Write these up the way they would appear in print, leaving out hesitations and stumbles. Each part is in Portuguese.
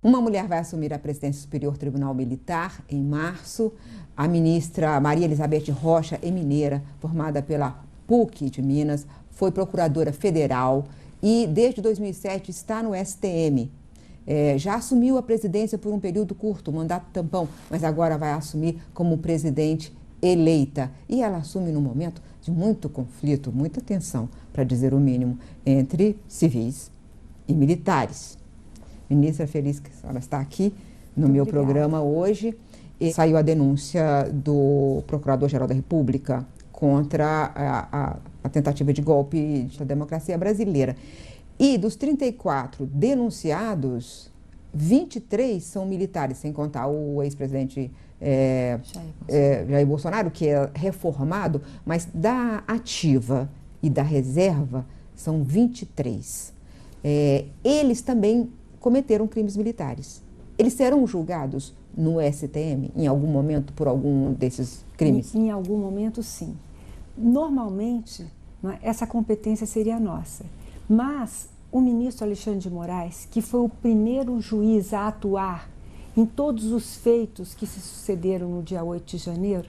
Uma mulher vai assumir a presidência do Superior Tribunal Militar em março. A ministra Maria Elizabeth Rocha é mineira, formada pela PUC de Minas, foi procuradora federal e desde 2007 está no STM. Já assumiu a presidência por um período curto, mandato tampão, mas agora vai assumir como presidente eleita. E ela assume num momento de muito conflito, muita tensão, para dizer o mínimo, entre civis e militares. Ministra, feliz que a senhora está aqui no meu programa hoje. E saiu a denúncia do Procurador-Geral da República contra a tentativa de golpe da democracia brasileira. E dos 34 denunciados, 23 são militares, sem contar o ex-presidente Jair Bolsonaro, que é reformado, mas da ativa e da reserva são 23. Eles também cometeram crimes militares. Eles serão julgados no STM em algum momento por algum desses crimes? Em algum momento, sim. Normalmente, essa competência seria nossa. Mas o ministro Alexandre de Moraes, que foi o primeiro juiz a atuar em todos os feitos que se sucederam no dia 8 de janeiro,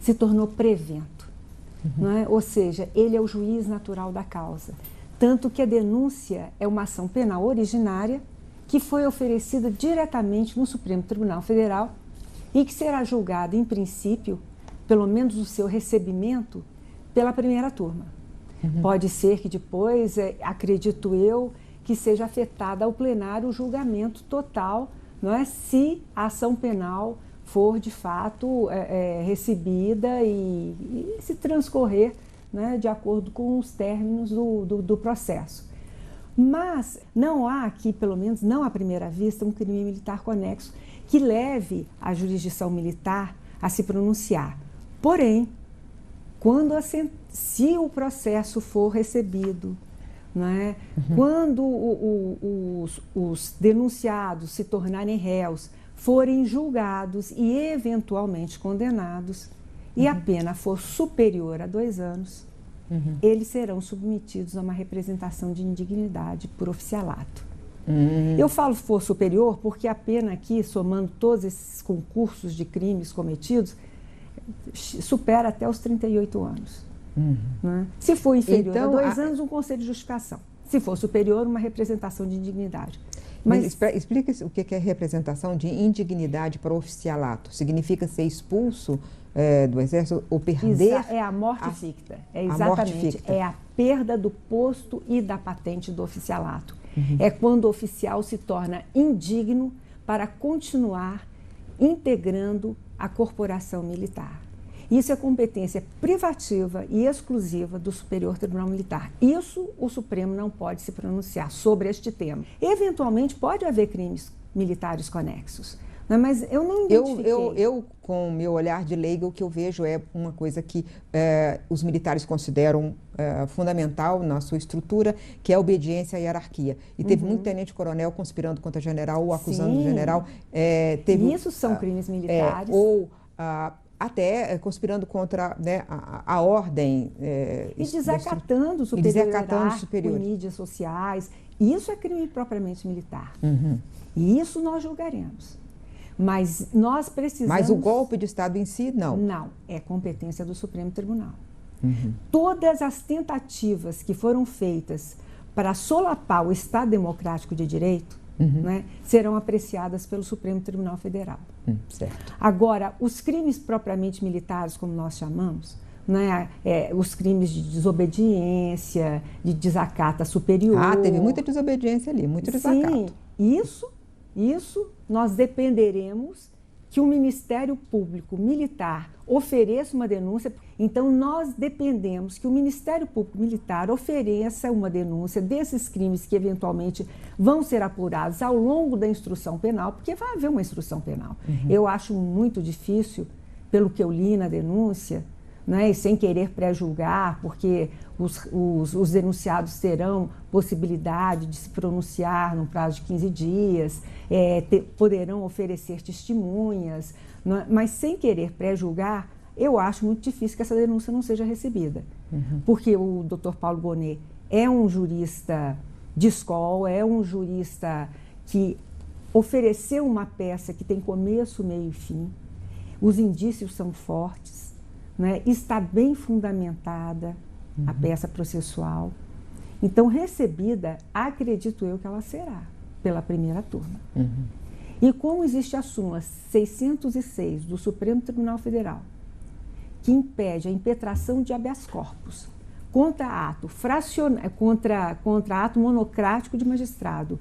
se tornou prevento. Ou seja, ele é o juiz natural da causa. Tanto que a denúncia é uma ação penal originária que foi oferecida diretamente no Supremo Tribunal Federal e que será julgada, em princípio, pelo menos o seu recebimento, pela primeira turma. Pode ser que depois, acredito eu, que seja afetada ao plenário o julgamento total, se a ação penal for, de fato, recebida e se transcorrer de acordo com os términos do processo. Mas não há aqui, pelo menos não à primeira vista, um crime militar conexo que leve a jurisdição militar a se pronunciar. Porém, se o processo for recebido, quando os denunciados se tornarem réus, forem julgados e eventualmente condenados, e a pena for superior a 2 anos, eles serão submetidos a uma representação de indignidade por oficialato. Eu falo for superior porque a pena aqui, somando todos esses concursos de crimes cometidos, supera até os 38 anos. Se for inferior a 2 anos, um conselho de justificação. Se for superior, uma representação de indignidade. Mas explica o que é representação de indignidade para o oficialato. Significa ser expulso do exército ou perder... É a morte ficta. É exatamente. É a perda do posto e da patente do oficialato. É quando o oficial se torna indigno para continuar integrando a corporação militar. Isso é competência privativa e exclusiva do Superior Tribunal Militar. Isso o Supremo não pode se pronunciar sobre este tema. Eventualmente pode haver crimes militares conexos, mas eu não identifiquei. Eu, com o meu olhar de leigo, o que eu vejo é uma coisa que os militares consideram fundamental na sua estrutura, que é a obediência à hierarquia. E teve muito tenente-coronel conspirando contra general ou acusando o general. Isso são crimes militares. Até conspirando contra a ordem. E desacatando o superior em mídias sociais. Isso é crime propriamente militar. E isso nós julgaremos. Mas nós precisamos... Mas o golpe de Estado em si, não? Não, é competência do Supremo Tribunal. Todas as tentativas que foram feitas para solapar o Estado Democrático de Direito serão apreciadas pelo Supremo Tribunal Federal. Certo. Agora, os crimes propriamente militares, como nós chamamos, os crimes de desobediência, de desacato superior... teve muita desobediência ali, muito desacato. Sim, isso nós dependeremos que o Ministério Público Militar ofereça uma denúncia. Então, nós dependemos que o Ministério Público Militar ofereça uma denúncia desses crimes que, eventualmente, vão ser apurados ao longo da instrução penal, porque vai haver uma instrução penal. Eu acho muito difícil, pelo que eu li na denúncia, e sem querer pré-julgar, porque os denunciados terão possibilidade de se pronunciar no prazo de 15 dias, poderão oferecer testemunhas, mas sem querer pré-julgar, eu acho muito difícil que essa denúncia não seja recebida. Porque o Dr. Paulo Bonet é um jurista de escola, é um jurista que ofereceu uma peça que tem começo, meio e fim, os indícios são fortes, né? Está bem fundamentada a peça processual. Então, recebida, acredito eu que ela será pela primeira turma. E como existe a súmula 606 do Supremo Tribunal Federal, que impede a impetração de habeas corpus contra ato monocrático de magistrado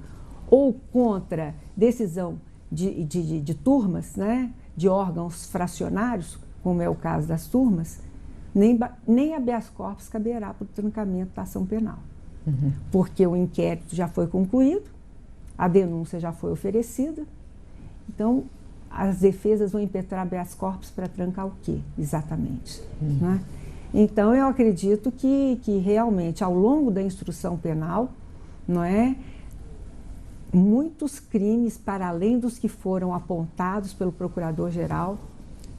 ou contra decisão de turmas, né, de órgãos fracionários, como é o caso das turmas, nem habeas corpus caberá para o trancamento da ação penal. Porque o inquérito já foi concluído, a denúncia já foi oferecida, então as defesas vão impetrar habeas corpus para trancar o quê, exatamente? Né? Então, eu acredito que realmente, ao longo da instrução penal, não é, muitos crimes, para além dos que foram apontados pelo Procurador-Geral,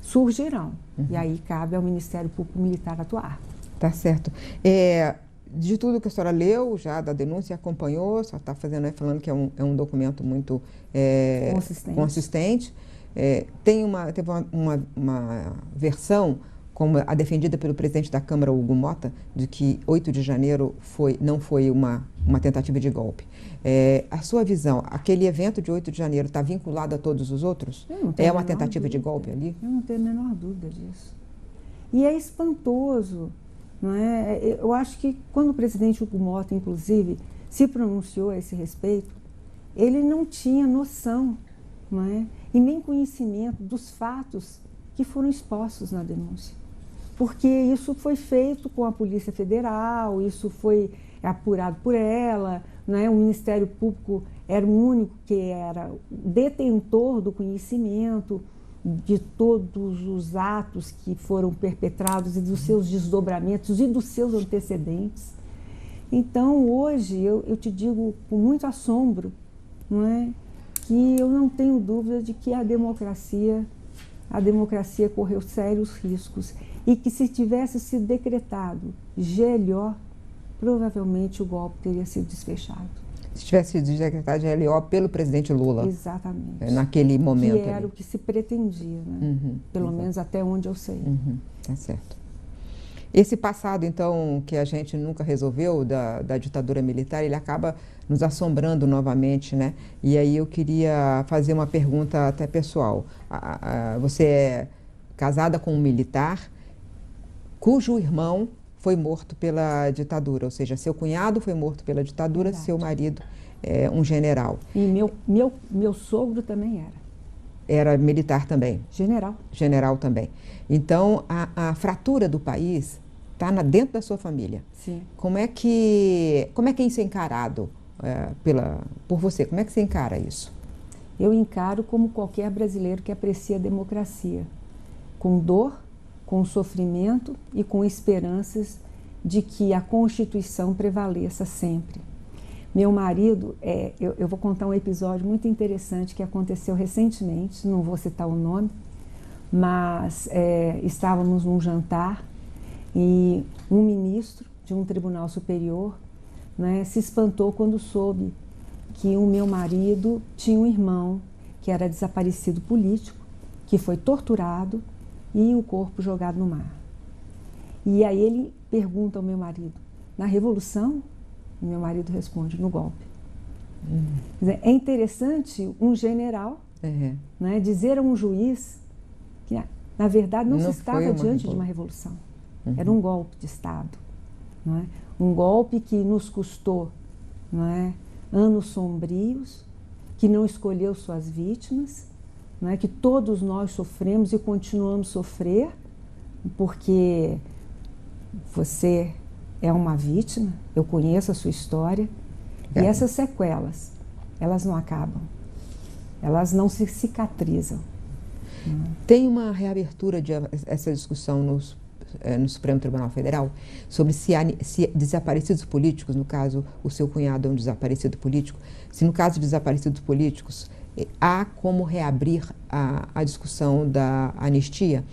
surgirão. E aí cabe ao Ministério Público Militar atuar. Tá certo. De tudo que a senhora leu, já da denúncia, acompanhou, a senhora está falando que é um documento muito consistente. Teve uma versão, como a defendida pelo presidente da Câmara, Hugo Mota, de que 8 de janeiro não foi uma tentativa de golpe. A sua visão, aquele evento de 8 de janeiro está vinculado a todos os outros? É uma tentativa de golpe ali? Eu não tenho a menor dúvida disso. E é espantoso, não é? Eu acho que quando o presidente Hugo Mota, inclusive, se pronunciou a esse respeito, ele não tinha noção, não é? E nem conhecimento dos fatos que foram expostos na denúncia. Porque isso foi feito com a Polícia Federal, isso foi apurado por ela, né? O Ministério Público era o único que era detentor do conhecimento de todos os atos que foram perpetrados e dos seus desdobramentos e dos seus antecedentes. Então, hoje, eu te digo com muito assombro, não é, que eu não tenho dúvida de que a democracia correu sérios riscos e que, se tivesse sido decretado GLO, provavelmente o golpe teria sido desfechado. Se tivesse sido decretado GLO pelo presidente Lula. Exatamente. Naquele momento. Que era o que se pretendia, né? Pelo menos até onde eu sei. Tá certo. Esse passado, então, que a gente nunca resolveu, da ditadura militar, ele acaba nos assombrando novamente, né? E aí eu queria fazer uma pergunta até pessoal. Você é casada com um militar cujo irmão foi morto pela ditadura, ou seja, seu cunhado foi morto pela ditadura, verdade. Seu marido é um general. E meu sogro também era. Era militar também? General. General também. Então, a fratura do país está dentro da sua família. Sim. Como é que isso é encarado por você? Como é que você encara isso? Eu encaro como qualquer brasileiro que aprecia a democracia, com dor, com sofrimento e com esperanças de que a Constituição prevaleça sempre. Meu marido, eu vou contar um episódio muito interessante que aconteceu recentemente, não vou citar o nome, mas estávamos num jantar e um ministro de um tribunal superior, né, se espantou quando soube que o meu marido tinha um irmão que era desaparecido político, que foi torturado e o corpo jogado no mar. E aí ele pergunta ao meu marido, na Revolução? E meu marido responde, no golpe. Quer dizer, é interessante um general né, dizer a um juiz que, na verdade, não se estava diante de uma revolução. Era um golpe de Estado. Não é? Um golpe que nos custou, não é, anos sombrios, que não escolheu suas vítimas, não é, que todos nós sofremos e continuamos a sofrer, porque você é uma vítima, eu conheço a sua história, e essas sequelas, elas não acabam, elas não se cicatrizam. Tem uma reabertura essa discussão no Supremo Tribunal Federal sobre se desaparecidos políticos, no caso o seu cunhado é um desaparecido político, se no caso de desaparecidos políticos há como reabrir a discussão da anistia,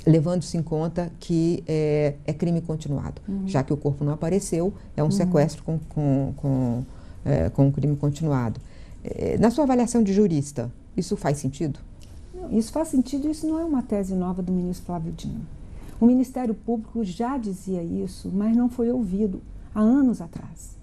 levando-se em conta que é crime continuado, já que o corpo não apareceu, é um sequestro com crime continuado. Na sua avaliação de jurista, isso faz sentido? Não, isso faz sentido, isso não é uma tese nova do ministro Flávio Dino. O Ministério Público já dizia isso, mas não foi ouvido há anos atrás.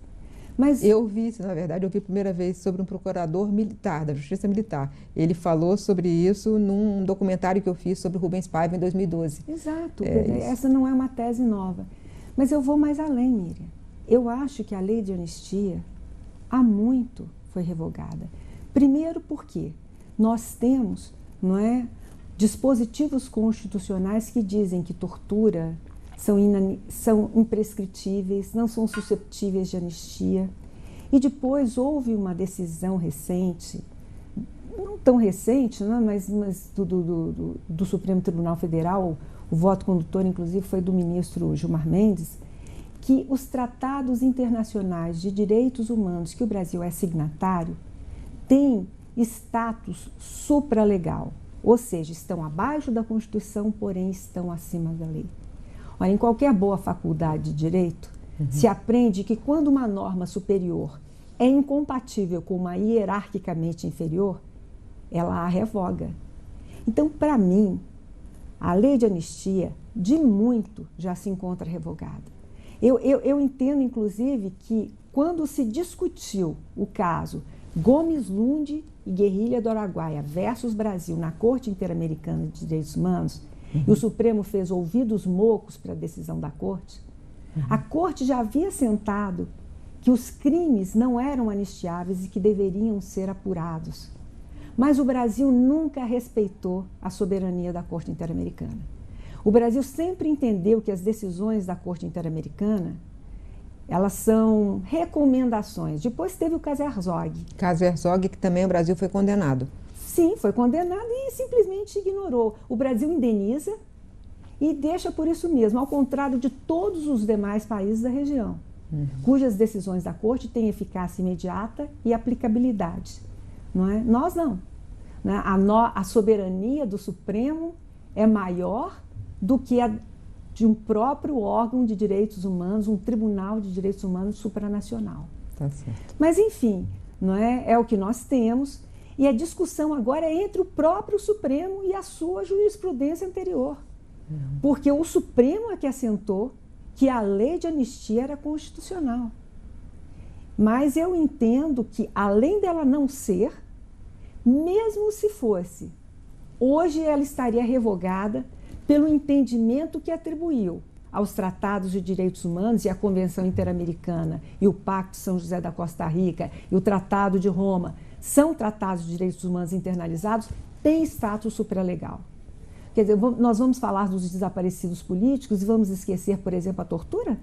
Mas eu vi, na verdade, eu vi a primeira vez sobre um procurador militar, da Justiça Militar. Ele falou sobre isso num documentário que eu fiz sobre Rubens Paiva em 2012. Exato, essa não é uma tese nova. Mas eu vou mais além, Miriam. Eu acho que a lei de anistia, há muito, foi revogada. Primeiro porque nós temos, não é, dispositivos constitucionais que dizem que tortura são imprescritíveis, não são susceptíveis de anistia. E depois houve uma decisão recente, não tão recente, não, mas do Supremo Tribunal Federal, o voto condutor, inclusive, foi do ministro Gilmar Mendes, que os tratados internacionais de direitos humanos que o Brasil é signatário têm status supralegal, ou seja, estão abaixo da Constituição, porém estão acima da lei. Olha, em qualquer boa faculdade de direito, se aprende que quando uma norma superior é incompatível com uma hierarquicamente inferior, ela a revoga. Então, para mim, a lei de anistia, de muito, já se encontra revogada. Eu entendo, inclusive, que quando se discutiu o caso Gomes Lund e Guerrilha do Araguaia versus Brasil na Corte Interamericana de Direitos Humanos, e o Supremo fez ouvidos mocos para a decisão da Corte, a Corte já havia assentado que os crimes não eram anistiáveis e que deveriam ser apurados. Mas o Brasil nunca respeitou a soberania da Corte Interamericana. O Brasil sempre entendeu que as decisões da Corte Interamericana, elas são recomendações. Depois teve o caso Herzog. Caso Herzog, que também o Brasil foi condenado. Sim, foi condenado e simplesmente ignorou. O Brasil indeniza e deixa por isso mesmo, ao contrário de todos os demais países da região, cujas decisões da Corte têm eficácia imediata e aplicabilidade. Não é? Nós não. Né? A soberania do Supremo é maior do que a de um próprio órgão de direitos humanos, um tribunal de direitos humanos supranacional. Tá certo. Mas, enfim, não é? É o que nós temos. E a discussão agora é entre o próprio Supremo e a sua jurisprudência anterior. Porque o Supremo é que assentou que a lei de anistia era constitucional. Mas eu entendo que, além dela não ser, mesmo se fosse, hoje ela estaria revogada pelo entendimento que atribuiu aos tratados de direitos humanos e à Convenção Interamericana e o Pacto de São José da Costa Rica e o Tratado de Roma, são tratados de direitos humanos internalizados, têm status supralegal. Quer dizer, nós vamos falar dos desaparecidos políticos e vamos esquecer, por exemplo, a tortura?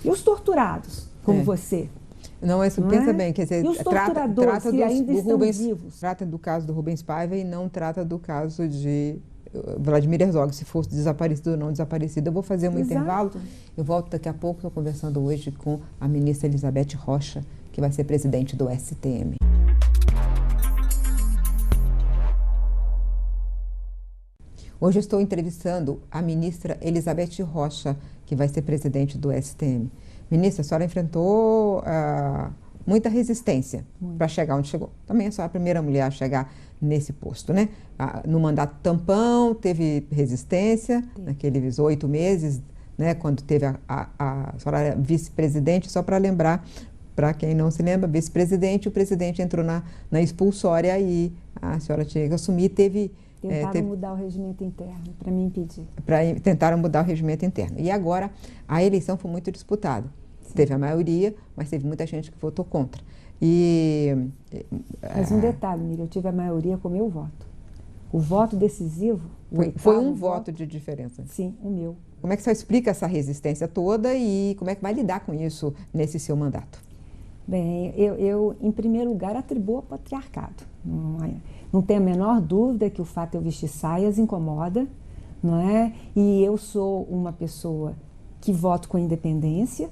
E os torturados, como você? Não, mas pensa bem, quer dizer, e os torturadores que ainda estão vivos? Trata do caso do Rubens Paiva e não trata do caso de Vladimir Herzog, se fosse desaparecido ou não desaparecido. Eu vou fazer um intervalo, eu volto daqui a pouco. Estou conversando hoje com a ministra Elizabeth Rocha, que vai ser presidente do STM. Hoje eu estou entrevistando a ministra Elizabeth Rocha, que vai ser presidente do STM. Ministra, a senhora enfrentou muita resistência para chegar onde chegou. Também a senhora é a primeira mulher a chegar nesse posto, né? No mandato tampão, teve resistência, naqueles 8 meses, né? Quando teve a senhora era vice-presidente, só para lembrar, para quem não se lembra, vice-presidente, o presidente entrou na expulsória e a senhora tinha que assumir, Tentaram mudar o regimento interno, para me impedir. Tentaram mudar o regimento interno. E agora, a eleição foi muito disputada. Sim. Teve a maioria, mas teve muita gente que votou contra. Mas um detalhe, Miriam, eu tive a maioria com o meu voto. O voto decisivo... Foi um voto de diferença? Sim, o meu. Como é que você explica essa resistência toda e como é que vai lidar com isso nesse seu mandato? Bem, eu em primeiro lugar, atribuo ao patriarcado. Não tenho a menor dúvida que o fato de eu vestir saias incomoda, não é? E eu sou uma pessoa que voto com independência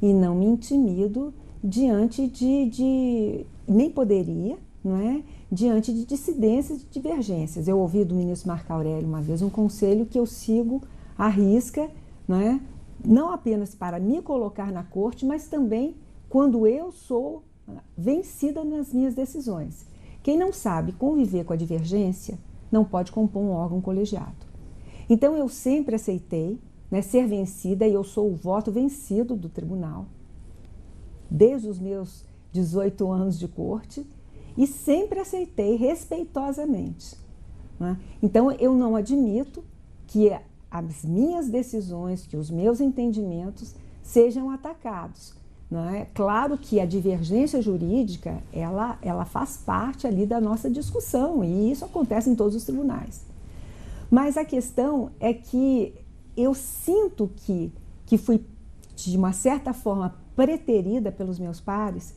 e não me intimido diante nem poderia, não é? Diante de dissidências e divergências. Eu ouvi do ministro Marco Aurélio uma vez um conselho que eu sigo à risca, não é? Não apenas para me colocar na corte, mas também quando eu sou vencida nas minhas decisões. Quem não sabe conviver com a divergência não pode compor um órgão colegiado. Então, eu sempre aceitei, né, ser vencida, e eu sou o voto vencido do tribunal, desde os meus 18 anos de corte, e sempre aceitei respeitosamente. Né? Então, eu não admito que as minhas decisões, que os meus entendimentos sejam atacados. Não é? Claro que a divergência jurídica, ela faz parte ali da nossa discussão, e isso acontece em todos os tribunais. Mas a questão é que eu sinto que fui, de uma certa forma, preterida pelos meus pares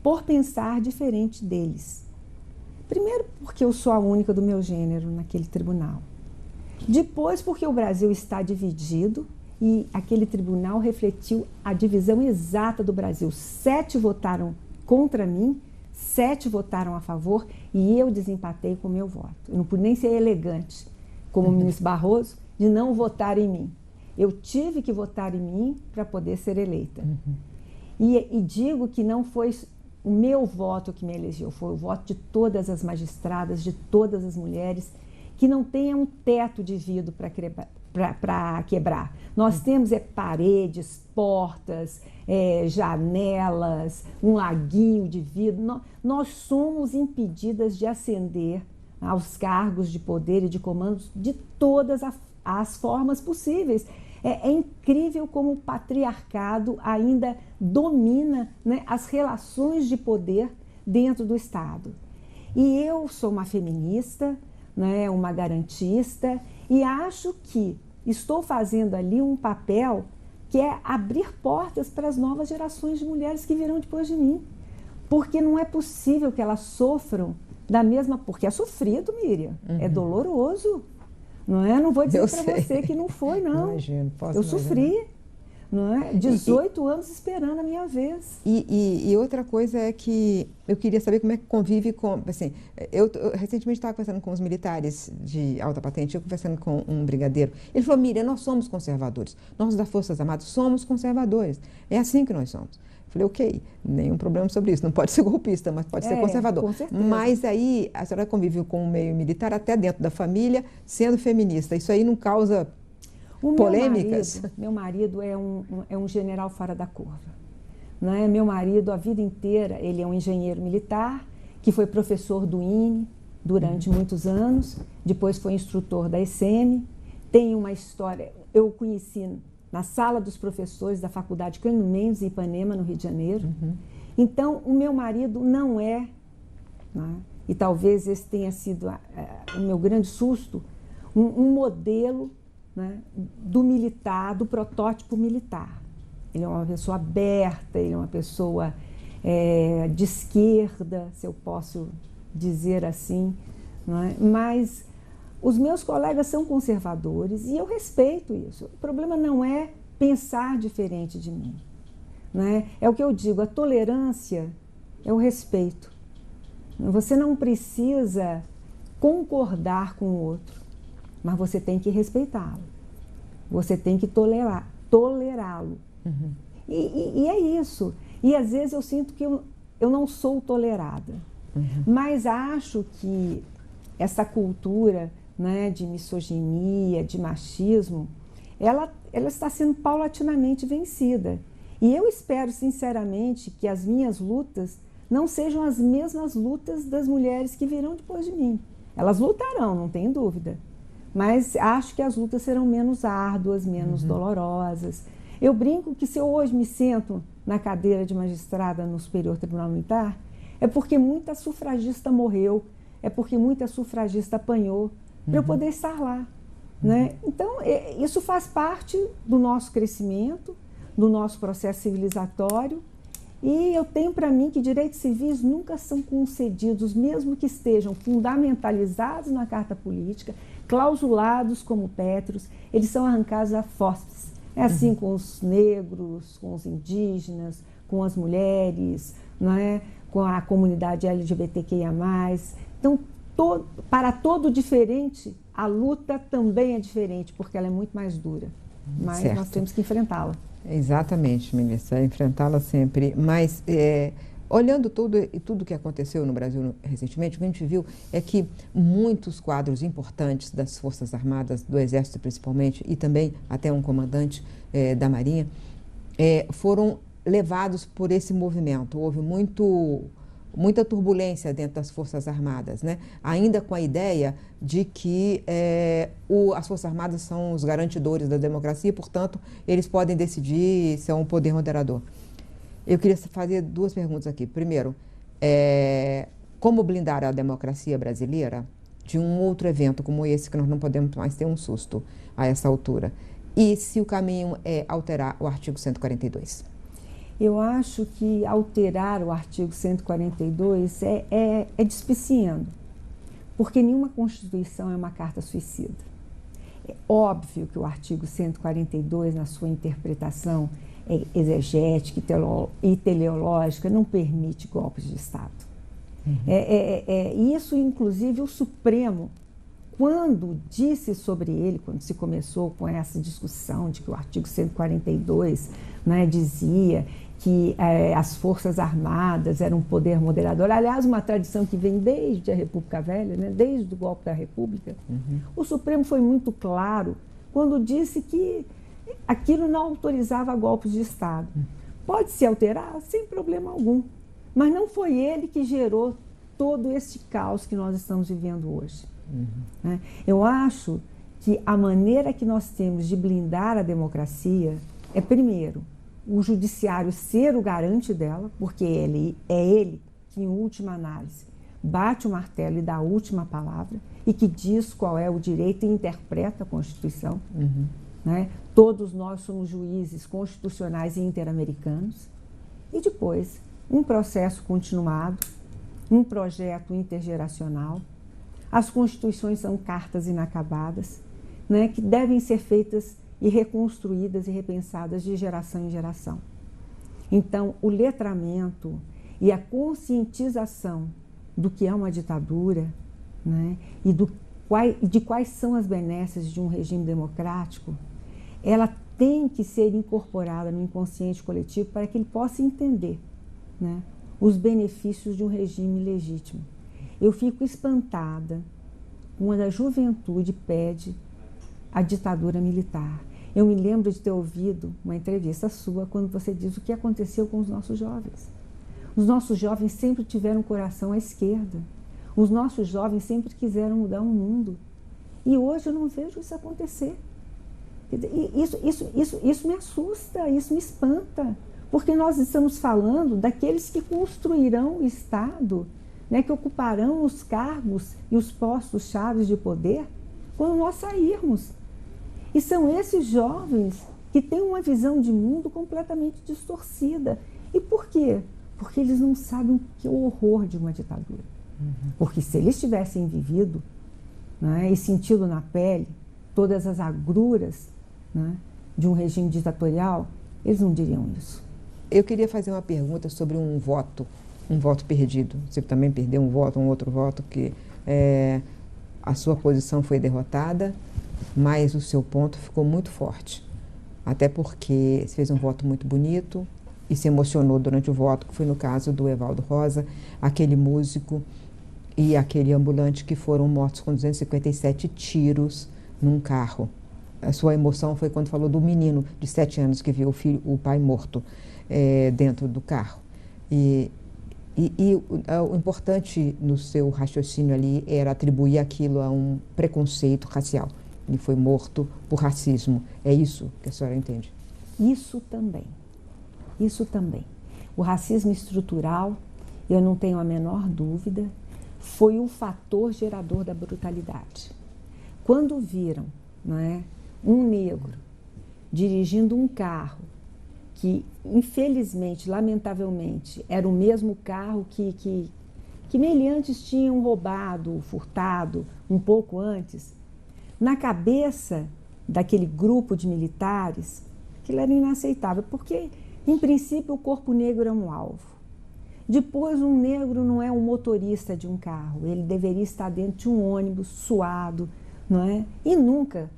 por pensar diferente deles. Primeiro, porque eu sou a única do meu gênero naquele tribunal. Depois, porque o Brasil está dividido e aquele tribunal refletiu a divisão exata do Brasil. 7 votaram contra mim, 7 votaram a favor, e eu desempatei com o meu voto. Eu não pude nem ser elegante, como o ministro Barroso, de não votar em mim. Eu tive que votar em mim para poder ser eleita. E digo que não foi o meu voto que me elegeu, foi o voto de todas as magistradas, de todas as mulheres, que não tenham um teto de vidro para quebrar. Nós temos paredes, portas, janelas, um laguinho de vidro. Nós somos impedidas de ascender aos cargos de poder e de comandos de todas as formas possíveis. É incrível como o patriarcado ainda domina, né, as relações de poder dentro do Estado. E eu sou uma feminista, né, uma garantista, e acho que estou fazendo ali um papel que é abrir portas para as novas gerações de mulheres que virão depois de mim. Porque não é possível que elas sofram da mesma... Porque é sofrido, Miriam, é doloroso. Não é? Não vou dizer para você que não foi, não. Imagino, eu sofri, não é? 18 anos esperando a minha vez. E outra coisa é que eu queria saber como é que convive com... Assim, eu recentemente estava conversando com os militares de alta patente, eu conversando com um brigadeiro. Ele falou, Miriam, nós somos conservadores. Nós das Forças Armadas somos conservadores. É assim que nós somos. Falei, ok, nenhum problema sobre isso. Não pode ser golpista, mas pode ser conservador. Com certeza. Mas aí a senhora convive com o meio militar até dentro da família, sendo feminista. Isso aí não causa polêmicas? Meu marido é um general fora da curva. Não é? Meu marido, a vida inteira, ele é um engenheiro militar, que foi professor do INE durante muitos anos, depois foi instrutor da ECM, tem uma história... Eu o conheci na sala dos professores da Faculdade Cândido Mendes, em Ipanema, no Rio de Janeiro. Então, o meu marido não é, né, e talvez esse tenha sido o meu grande susto, um modelo, né, do militar, do protótipo militar. Ele é uma pessoa aberta, ele é uma pessoa de esquerda, se eu posso dizer assim, né, mas... Os meus colegas são conservadores e eu respeito isso. O problema não é pensar diferente de mim, né? É o que eu digo, a tolerância é o respeito. Você não precisa concordar com o outro, mas você tem que respeitá-lo. Você tem que tolerá-lo. E é isso. E às vezes eu sinto que eu não sou tolerada. Mas acho que essa cultura, né, de misoginia, de machismo, ela está sendo paulatinamente vencida. E eu espero, sinceramente, que as minhas lutas não sejam as mesmas lutas das mulheres que virão depois de mim. Elas lutarão, não tem dúvida. Mas acho que as lutas serão menos árduas, menos dolorosas. Eu brinco que se eu hoje me sento na cadeira de magistrada no Superior Tribunal Militar, é porque muita sufragista morreu, é porque muita sufragista apanhou, para eu poder estar lá, né? Então, isso faz parte do nosso crescimento, do nosso processo civilizatório, e eu tenho para mim que direitos civis nunca são concedidos, mesmo que estejam fundamentalizados na Carta Política, clausulados como pétreos, eles são arrancados a forceps. É assim com os negros, com os indígenas, com as mulheres, não é? Com a comunidade LGBTQIA+. Então, para todo diferente, a luta também é diferente, porque ela é muito mais dura. Mas nós temos que enfrentá-la. Exatamente, ministra, enfrentá-la sempre. Mas Olhando tudo que aconteceu no Brasil recentemente, o que a gente viu é que muitos quadros importantes das Forças Armadas, do Exército principalmente, e também até um comandante da Marinha, foram levados por esse movimento. Houve muita turbulência dentro das Forças Armadas, né? Ainda com a ideia de que as Forças Armadas são os garantidores da democracia, portanto, eles podem decidir, são um poder moderador. Eu queria fazer duas perguntas aqui. Primeiro, como blindar a democracia brasileira de um outro evento como esse, que nós não podemos mais ter um susto a essa altura? E se o caminho é alterar o artigo 142? Eu acho que alterar o artigo 142 é despiciando, porque nenhuma Constituição é uma carta suicida. É óbvio que o artigo 142, na sua interpretação exegética e teleológica, não permite golpes de Estado. Isso, inclusive, o Supremo, quando disse sobre ele, quando se começou com essa discussão de que o artigo 142, né, dizia que as Forças Armadas eram um poder moderador, aliás, uma tradição que vem desde a República Velha, né, desde o golpe da República, o Supremo foi muito claro quando disse que aquilo não autorizava golpes de Estado. Pode-se alterar sem problema algum, mas não foi ele que gerou todo esse caos que nós estamos vivendo hoje. Né? Eu acho que a maneira que nós temos de blindar a democracia é, primeiro, o judiciário ser o garante dela, porque ele que, em última análise, bate o martelo e dá a última palavra, e que diz qual é o direito e interpreta a Constituição. Né? Todos nós somos juízes constitucionais e interamericanos. E depois, um processo continuado, um projeto intergeracional. As constituições são cartas inacabadas, né, que devem ser feitas e reconstruídas e repensadas de geração em geração. Então, o letramento e a conscientização do que é uma ditadura, né, e de quais são as benesses de um regime democrático, ela tem que ser incorporada no inconsciente coletivo para que ele possa entender, né, os benefícios de um regime legítimo. Eu fico espantada quando a juventude pede a ditadura militar. Eu me lembro de ter ouvido uma entrevista sua quando você diz o que aconteceu com os nossos jovens. Os nossos jovens sempre tiveram um coração à esquerda. Os nossos jovens sempre quiseram mudar o mundo. E hoje eu não vejo isso acontecer. Isso me assusta, isso me espanta. Porque nós estamos falando daqueles que construirão o Estado, né, que ocuparão os cargos e os postos-chave de poder quando nós sairmos. E são esses jovens que têm uma visão de mundo completamente distorcida. E por quê? Porque eles não sabem o que é o horror de uma ditadura. Porque se eles tivessem vivido, né, e sentido na pele todas as agruras, né, de um regime ditatorial, eles não diriam isso. Eu queria fazer uma pergunta sobre um voto perdido. Você também perdeu um outro voto, que a sua posição foi derrotada, mas o seu ponto ficou muito forte. Até porque você fez um voto muito bonito e se emocionou durante o voto, que foi no caso do Evaldo Rosa, aquele músico e aquele ambulante que foram mortos com 257 tiros num carro. A sua emoção foi quando falou do menino de 7 anos que viu o pai morto dentro do carro. E o importante no seu raciocínio ali era atribuir aquilo a um preconceito racial. Ele foi morto por racismo. É isso que a senhora entende? Isso também. Isso também. O racismo estrutural, eu não tenho a menor dúvida, foi um fator gerador da brutalidade. Quando viram, não é, um negro dirigindo um carro que, infelizmente, lamentavelmente, era o mesmo carro que meliantes tinham roubado, furtado um pouco antes, na cabeça daquele grupo de militares, aquilo era inaceitável, porque, em princípio, o corpo negro é um alvo. Depois, um negro não é um motorista de um carro, ele deveria estar dentro de um ônibus suado, não é? E nunca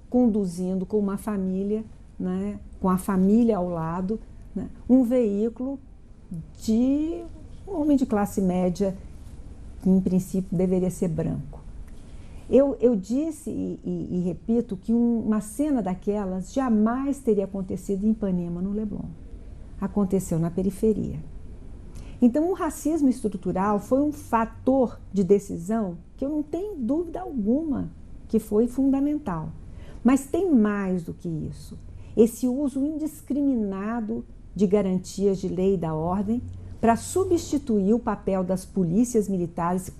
conduzindo com uma família, né, com a família ao lado, né, um veículo de um homem de classe média, que em princípio deveria ser branco. Eu disse e repito que uma cena daquelas jamais teria acontecido em Ipanema, no Leblon. Aconteceu na periferia. Então, o racismo estrutural foi um fator de decisão que eu não tenho dúvida alguma que foi fundamental. Mas tem mais do que isso. Esse uso indiscriminado de garantias de lei e da ordem para substituir o papel das polícias militares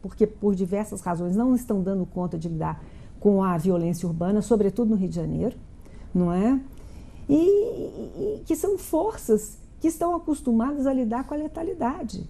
porque por diversas razões não estão dando conta de lidar com a violência urbana, sobretudo no Rio de Janeiro, não é? E que são forças que estão acostumadas a lidar com a letalidade.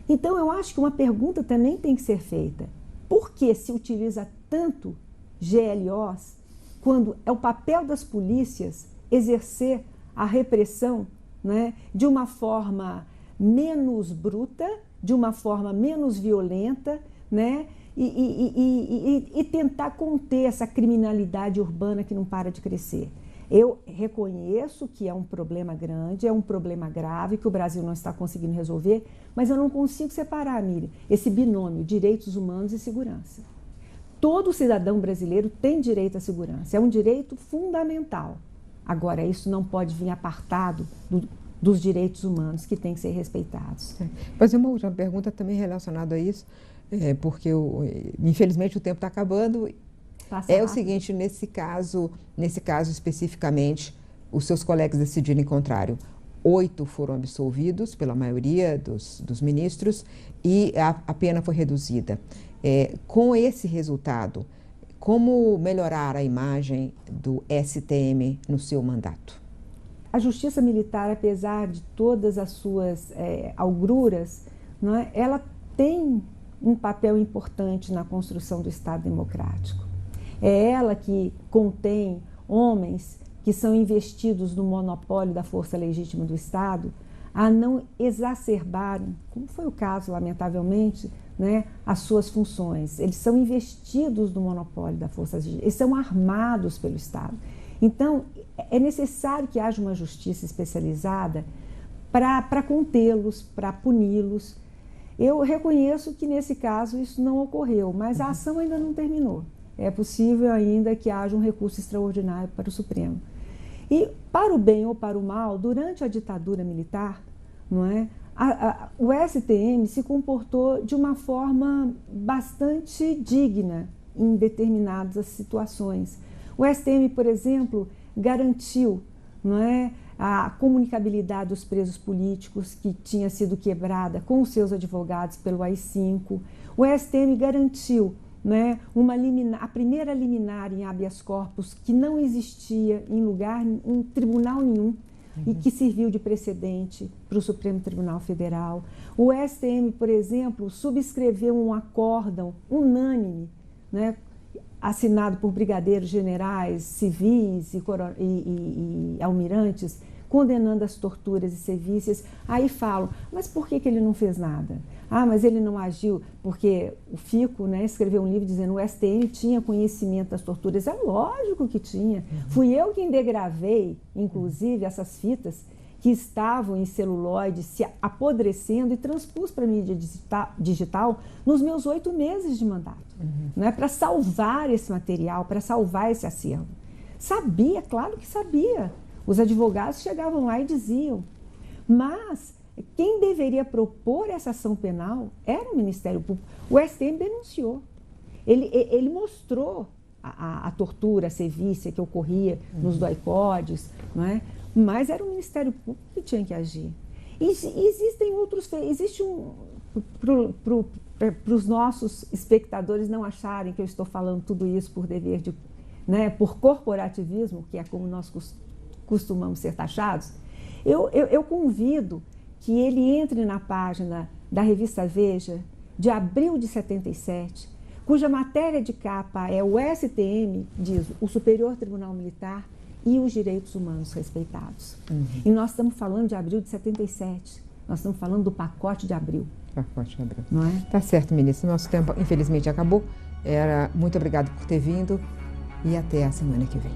Então, eu acho que uma pergunta também tem que ser feita. Por que se utiliza tanto GLOs quando é o papel das polícias exercer a repressão, né, de uma forma menos bruta, de uma forma menos violenta, né, e tentar conter essa criminalidade urbana que não para de crescer? Eu reconheço que é um problema grande, é um problema grave, que o Brasil não está conseguindo resolver, mas eu não consigo separar, Miriam, esse binômio, direitos humanos e segurança. Todo cidadão brasileiro tem direito à segurança, é um direito fundamental. Agora, isso não pode vir apartado dos direitos humanos, que têm que ser respeitados. Fazer uma última pergunta também relacionada a isso, porque infelizmente o tempo está acabando. O seguinte, nesse caso especificamente, os seus colegas decidiram em contrário. 8 foram absolvidos pela maioria dos ministros e a pena foi reduzida. Com esse resultado, como melhorar a imagem do STM no seu mandato? A Justiça Militar, apesar de todas as suas agruras, não é, ela tem um papel importante na construção do Estado democrático. É ela que contém homens que são investidos no monopólio da força legítima do Estado a não exacerbarem, como foi o caso, lamentavelmente, né, as suas funções. Eles são investidos no monopólio da força legítima, eles são armados pelo Estado. Então, é necessário que haja uma justiça especializada para contê-los, para puni-los. Eu reconheço que, nesse caso, isso não ocorreu, mas a ação ainda não terminou. É possível ainda que haja um recurso extraordinário para o Supremo. E, para o bem ou para o mal, durante a ditadura militar, não é, o STM se comportou de uma forma bastante digna em determinadas situações. O STM, por exemplo, garantiu, não é, a comunicabilidade dos presos políticos, que tinha sido quebrada com os seus advogados pelo AI-5. O STM garantiu, né, a primeira liminar em habeas corpus que não existia em tribunal nenhum e que serviu de precedente para o Supremo Tribunal Federal. O STM, por exemplo, subscreveu um acórdão unânime, né, assinado por brigadeiros generais, civis e almirantes, condenando as torturas e sevícias. Aí falam, mas por que ele não fez nada? Ah, mas ele não agiu porque o Fico, né, escreveu um livro dizendo que o STM tinha conhecimento das torturas. É lógico que tinha. Fui eu quem degravei, inclusive, essas fitas que estavam em celulóide se apodrecendo e transpus para a mídia digital nos meus 8 meses de mandato, né, para salvar esse material, para salvar esse acervo. Sabia, claro que sabia. Os advogados chegavam lá e diziam, mas quem deveria propor essa ação penal era o Ministério Público. O STM denunciou. Ele mostrou a tortura, a sevícia que ocorria nos doipodes, não é? Mas era o Ministério Público que tinha que agir. E existem outros... Para os nossos espectadores não acharem que eu estou falando tudo isso por dever de... né, por corporativismo, que é como nós costumamos ser taxados, eu convido que ele entre na página da revista Veja, de abril de 77, cuja matéria de capa é o STM, diz o Superior Tribunal Militar e os direitos humanos respeitados. E nós estamos falando de abril de 77, nós estamos falando do pacote de abril. Pacote de abril. Não é? Tá certo, ministro. Nosso tempo, infelizmente, acabou. Muito obrigada por ter vindo e até a semana que vem.